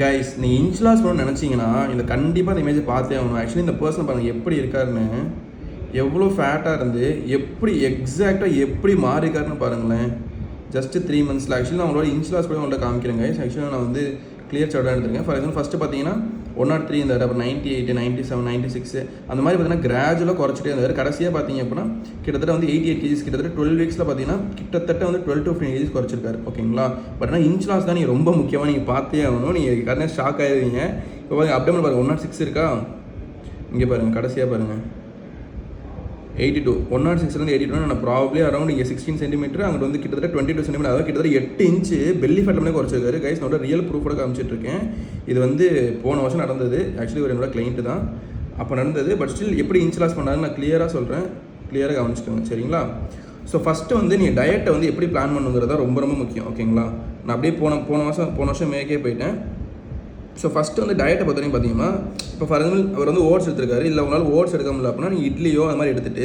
Guys நீங்கள் inch loss பண்ணணும்னு நினச்சிங்கன்னா இதில் கண்டிப்பாக இந்த இமேஜை பார்த்தே ஆகணும். ஆக்சுவலி இந்த பர்சன் பாருங்கள் எப்படி இருக்காருன்னு, எவ்வளோ ஃபேட்டாக இருந்து எப்படி எக்ஸாக்டாக எப்படி மாறிக்காருன்னு பாருங்களேன். ஜஸ்ட் 3 months ஆக்சுவலி நான் உங்களோட இன்ச் லாஸ் கூட உங்கள்கிட்ட காமிக்கிறேன் கைஸ். ஆக்சுவலி நான் வந்து கிளியர் சார்ட்டாக எடுத்துருக்கேன். ஃபார் எக்ஸாம்பிள் ஃபஸ்ட்டு பார்த்தீங்கன்னா 103 இருந்தார், அப்புறம் 98, 97, 96 அந்த மாதிரி பார்த்தீங்கன்னா கிராஜுவலாக குறைச்சிட்டே இருந்தார். கடைசியாக பார்த்தீங்க அப்படின்னா கிட்டத்தட்ட வந்து 88 kgs, கிட்டத்தட்ட 12 weeksல பார்த்தீங்கன்னா கிட்டத்தட்ட வந்து 12 to 15 kgs குறைச்சிருக்காரு. ஓகேங்களா? பட் ஆனால் இன்ச் லாஸ் தான் நீங்கள் ரொம்ப முக்கியமாக நீங்கள் பார்த்தே ஆகணும். நீங்கள் கரெக்டாக ஷாக் ஆகிடுவீங்க. இப்போ பாருங்கள் அப்டமன் பாருங்கள் 106 இருக்கா, இங்கே பாருங்கள் கடைசியாக பாருங்கள் 82, 106 82 நான் ப்ராப்ளி அரௌண்ட் இங்கே 16 cm, அங்கே வந்து கிட்டத்தட்ட 22 cm, அதாவது கிட்டத்தட்ட 8 inch பெல்லி ஃபேட்ல குறைச்சிருக்காரு. கைஸ் நான் ரியல் ப்ரூஃபோட காமிச்சிட்டு இருக்கேன். இது வந்து போன வருஷம் நடந்தது. ஆக்சுவலி ஒரு என்னோட கிளைண்ட்டு தான் அப்போ நடந்தது. பட் ஸ்டில் எப்படி இன்ச் லாஸ் பண்ணாருன்னு நான் கிளியராக சொல்கிறேன், கிளியராக கவனிச்சுக்கோங்க சரிங்களா? ஸோ ஃபஸ்ட்டு வந்து நீங்கள் டயட்டை வந்து எப்படி பிளான் பண்ணுங்கிறதா ரொம்ப ரொம்ப முக்கியம். ஓகேங்களா? நான் அப்படியே போன வருஷம் மேக்கே போயிட்டேன். ஸோ ஃபஸ்ட்டு வந்து டயட்டை பொறுத்த வரைக்கும் பார்த்தீங்கன்னா, இப்போ ஃபார் எக்ஸாம்பிள் அவர் வந்து ஓட்ஸ் எடுத்துருக்காரு, இல்லை உங்களால் ஓட்ஸ் எடுக்க முடியல அப்படின்னா நீங்கள் இட்லியோ அது மாதிரி எடுத்துகிட்டு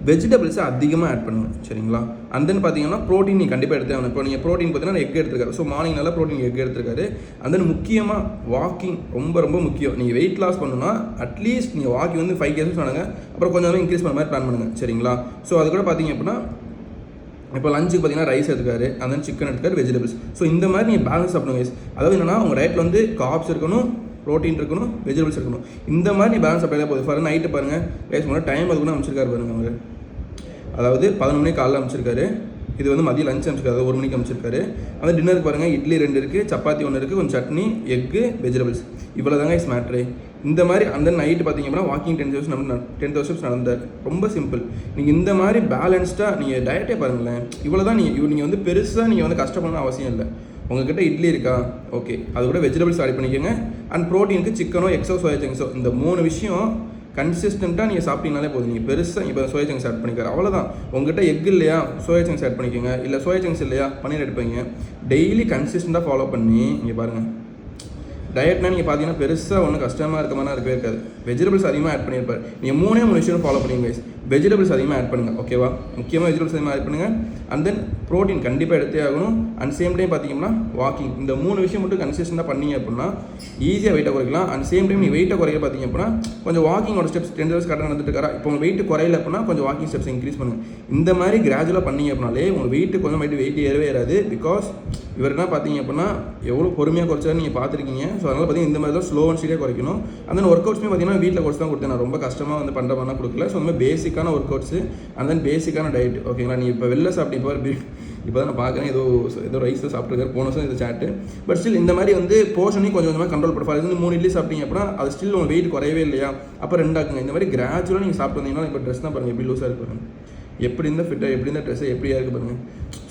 வெஜிடபிள்ஸை அதிகமாக ஆட் பண்ணுங்கள் சரிங்களா? அண்ட் தென் பார்த்தீங்கன்னா ப்ரோட்டீன் நீங்கள் கண்டிப்பாக எடுத்தே ஆகணும். இப்போ நீங்கள் ப்ரோட்டீன் பார்த்தீங்கன்னா எக் எடுத்துருக்காரு. ஸோ மார்னிங் நல்லா ப்ரோட்டீன் எக் எடுத்துருக்காரு. அண்ட் தென் முக்கியமாக வாக்கிங் ரொம்ப ரொம்ப முக்கியம். நீங்கள் வெயிட் லாஸ் பண்ணணும்னா அட்லீஸ்ட் நீங்கள் வாக்கிங் வந்து 5 kgs பண்ணுங்க, அப்புறம் கொஞ்சம் இன்க்ரீஸ் பண்ண மாதிரி பிளான் பண்ணுங்கள் சரிங்களா? ஸோ அது கூட பார்த்தீங்க அப்படின்னா இப்போ லஞ்சுக்கு பார்த்தீங்கன்னா ரைஸ் எடுத்துக்காரு, அந்த சிக்கன் எடுத்துக்காரு, வெஜிடபிள்ஸ். ஸோ இந்த மாதிரி நீங்கள் பேலன்ஸ் சாப்பிடுங்க கைஸ். அதாவது என்னன்னா உங்கள் டயட்டில் வந்து கார்ப்ஸ் இருக்கணும், ப்ரோட்டீன் இருக்கணும், வெஜிடபிள்ஸ் இருக்கணும். இந்த மாதிரி நீ பேலன்ஸ் சாப்பிட்டா போதும். ஃபார் நைட்டு பாருங்கள் கைஸ், உங்களோட டைம் அதுக்குன்னு அமைச்சிருக்காரு பாருங்க அவர். அதாவது 11 மணிக்கு காலையில் அமைச்சிருக்காரு. இது வந்து மதியம் லஞ்ச் அமைச்சிருக்காரு, 1 மணிக்கு அமைச்சிருக்காரு. அந்த டின்னருக்கு பாருங்கள் இட்லி 2 இருக்குது, சப்பாத்தி 1 இருக்குது, கொஞ்சம் சட்னி, எக்கு, வெஜிடபிள்ஸ். இவ்வளோ தாங்க இஸ் மேட்ரு. இந்த மாதிரி அந்த நைட்டு பார்த்தீங்க அப்படின்னா வாக்கிங் 10,000 steps நடந்தார். ரொம்ப சிம்பிள். நீங்கள் இந்த மாதிரி பேலன்ஸ்டாக நீங்கள் டயட்டே பாருங்களேன். இவ்வளோ தான். நீங்கள் வந்து பெருசாக நீங்கள் வந்து கஷ்டப்படணும் அவசியம் இல்லை. உங்ககிட்ட இட்லி இருக்கா, ஓகே, அது கூட வெஜிடபிள்ஸ் ஆட் பண்ணிக்கோங்க. அண்ட் ப்ரோட்டீனுக்கு சிக்கனோ எக்ஸோ சோயா சங்க்ஸோ, இந்த 3 விஷயம் கன்சிஸ்டண்ட்டாக நீங்கள் சாப்பிட்டீங்கனாலே போதும். நீங்கள் பெருசாக இப்போ சோயா சங்க்ஸ் ஆட் பண்ணிக்காரு, அவ்வளோதான். உங்கள்கிட்ட எக் இல்லையா, சோயா சங்க்ஸ் ஆட் பண்ணிக்கோங்க. இல்லை சோயா சங்க்ஸ் இல்லையா, பன்னீர் எடுப்பீங்க. டெய்லி கன்சிஸ்டண்ட்டாக ஃபாலோ பண்ணி இங்கே பாருங்கள். டயட்னா நீங்கள் பார்த்தீங்கன்னா பெருசாக ஒன்றும் கஷ்டமாக இருக்க மாதிரி இருக்கவே இருக்காது. வெஜிடபிள்ஸ் அதிகமாக ஆட் பண்ணியிருப்பார். நீங்கள் 3 விஷயம் ஃபாலோ பண்ணுங்க கைஸ். வெஜிடபிள்ஸ் அதிகமாக ஆட் பண்ணுங்கள், ஓகேவா? முக்கியமாக வெஜிடபிள்ஸ் அதிகமாக ஆட் பண்ணுங்கள். அண்ட் தென் ப்ரோட்டீன் கண்டிப்பாக எடுத்தே ஆகணும். அண்ட் சேம் டைம் பார்த்தீங்கன்னா வாக்கிங். இந்த 3 விஷயம் மட்டும் கன்சிஸ்டண்டாக பண்ணீங்க அப்படின்னா ஈஸியாக வெயிட்டை குறைக்கலாம். அண்ட் சேம் டைம் நீங்கள் வெயிட்டை குறைய பார்த்தீங்க அப்படின்னா கொஞ்சம் வாக்கிங்கோட ஸ்டெப்ஸ் 10 hours கரெக்டாக நடந்துட்டு இருக்காரா, இப்போ உங்கள் வெயிட் குறையில அப்படின்னா கொஞ்சம் வாக்கிங் ஸ்டெப்ஸ் இன்க்ரீஸ் பண்ணுங்கள். இந்த மாதிரி கிராஜுவலாக பண்ணீங்க அப்படின்னாலே உங்கள் வெயிட்டு கொஞ்சம் வெயிட் ஏறவே ஏறாது. பிகாஸ் இவர் என்ன பார்த்தீங்க அப்படின்னா எவ்வளோ பொறுமையாக குறைச்சாரு நீங்கள் பார்த்துருக்கீங்க. ஸோ அதனால் பார்த்தீங்கன்னா இந்த மாதிரி தான் ஸ்லோ அண்ட் ஸ்டீடியாக குறைக்கணும். அந்த ஒர்க் அவுட்ஸுமே பார்த்தீங்கன்னா வீட்டில் குறைச்சி தான் கொடுத்தேன். நான் ரொம்ப கஷ்டமாக வந்து பண்ணுற மாதிரிலாம் கொடுக்கல. ஸோ அந்த மாதிரி பேசிக்கான ஒர்க் அவுட்ஸு அண்ட் தென் பேசிக்கான டயட். ஓகேங்களா? நீங்கள் இப்போ வெளில சாப்பிட்டு இப்போ தான் நான் பார்க்குறேன் ஏதோ ரைஸ் தான் சாப்பிட்ருக்காரு போன வருஷம் இந்த சாட்டு. பட் ஸ்டில் இந்த மாதிரி வந்து போர்ஷனையும் கொஞ்சம் கொஞ்சமாக கண்ட்ரோல் பண்ண. ஃபார் எக்ஸாம்பிள் 3 இட்லி சாப்பிட்டீங்க அப்படின்னா அது ஸ்டில் உங்கள் வெயிட் குறையவே இல்லையா, அப்போ 2 ஆக்குங்க. இந்த மாதிரி கிராஜுவலாக நீங்கள் சாப்பிட்டு வந்தீங்கன்னா இப்போ ட்ரெஸ் தான் பாருங்கள் எப்படி லூஸாக இருக்கு, எப்படி இருந்தால் ஃபிட்டாக, எப்படி இருந்தால் ட்ரெஸ்ஸை எப்படியா இருக்குது பாருங்கள்.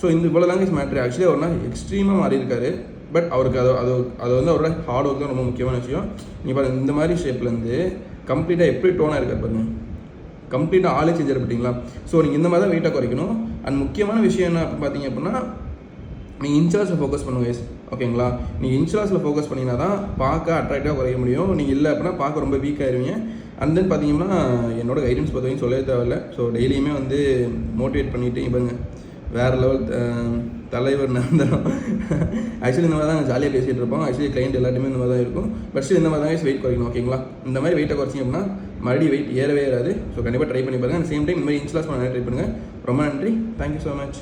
ஸோ இந்த இவ்வளோ தாங்க மேட்ரு. ஆக்சுவலி அவர் எக்ஸ்ட்ரீமாக மாறி இருக்காரு. பட் அவருக்கு அது வந்து அவரோட ஹார்ட் ஒர்க் தான் ரொம்ப முக்கியமான விஷயம். நீங்கள் பாருங்கள் இந்த மாதிரி ஷேப்லேருந்து கம்ப்ளீட்டாக எப்படி டோனாக இருக்கார் பாருங்கள். கம்ப்ளீட்டாக ஆளே சேஞ்ச் பண்ணிட்டீங்களா? ஸோ நீங்கள் இந்த மாதிரி தான் வெயிட்டாக குறைக்கணும். அண்ட் முக்கியமான விஷயம் என்ன பார்த்தீங்க அப்படின்னா நீங்கள் இன்ச்லாஸில் ஃபோக்கஸ் பண்ணுங்க. ஓகேங்களா? நீங்கள் இன்ச்லாஸில் ஃபோக்கஸ் பண்ணிங்கன்னா தான் பார்க்க அட்ராக்டிவாக குறைக்க முடியும். நீங்கள் இல்லை அப்படின்னா பார்க்க ரொம்ப வீக் ஆயிருவீங்க. அண்ட் தென் பார்த்தீங்கன்னா என்னோட கைடன்ஸ் பார்த்தீங்கன்னா சொல்லவே தேவையில்லை. ஸோ டெய்லியுமே வந்து மோட்டிவேட் பண்ணிவிட்டு பாருங்க வேறு லெவல் தலைவர் நிரந்தரம். ஆக்சுவலி இந்த மாதிரி தான் ஜாலியாக பேசிகிட்டு இருப்போம். ஆக்சுவலி கிளைண்ட் எல்லாத்தையுமே இந்த மாதிரி தான் இருக்கும். பட் இந்த மாதிரி தான் வெயிட் குறைக்கணும். ஓகேங்களா? இந்த மாதிரி வெயிட்டை குறைச்சிங்க அப்படின்னா மறுபடியும் வெயிட் ஏறவே ஏறாது. ஸோ கண்டிப்பாக ட்ரை பண்ணி பாருங்கள். அண்ட் சேம் டைம் இந்த மாதிரி இன்ச் லாஸ் பண்ண ட்ரை பண்ணுங்கள். ரொம்ப நன்றி. Thank you so much.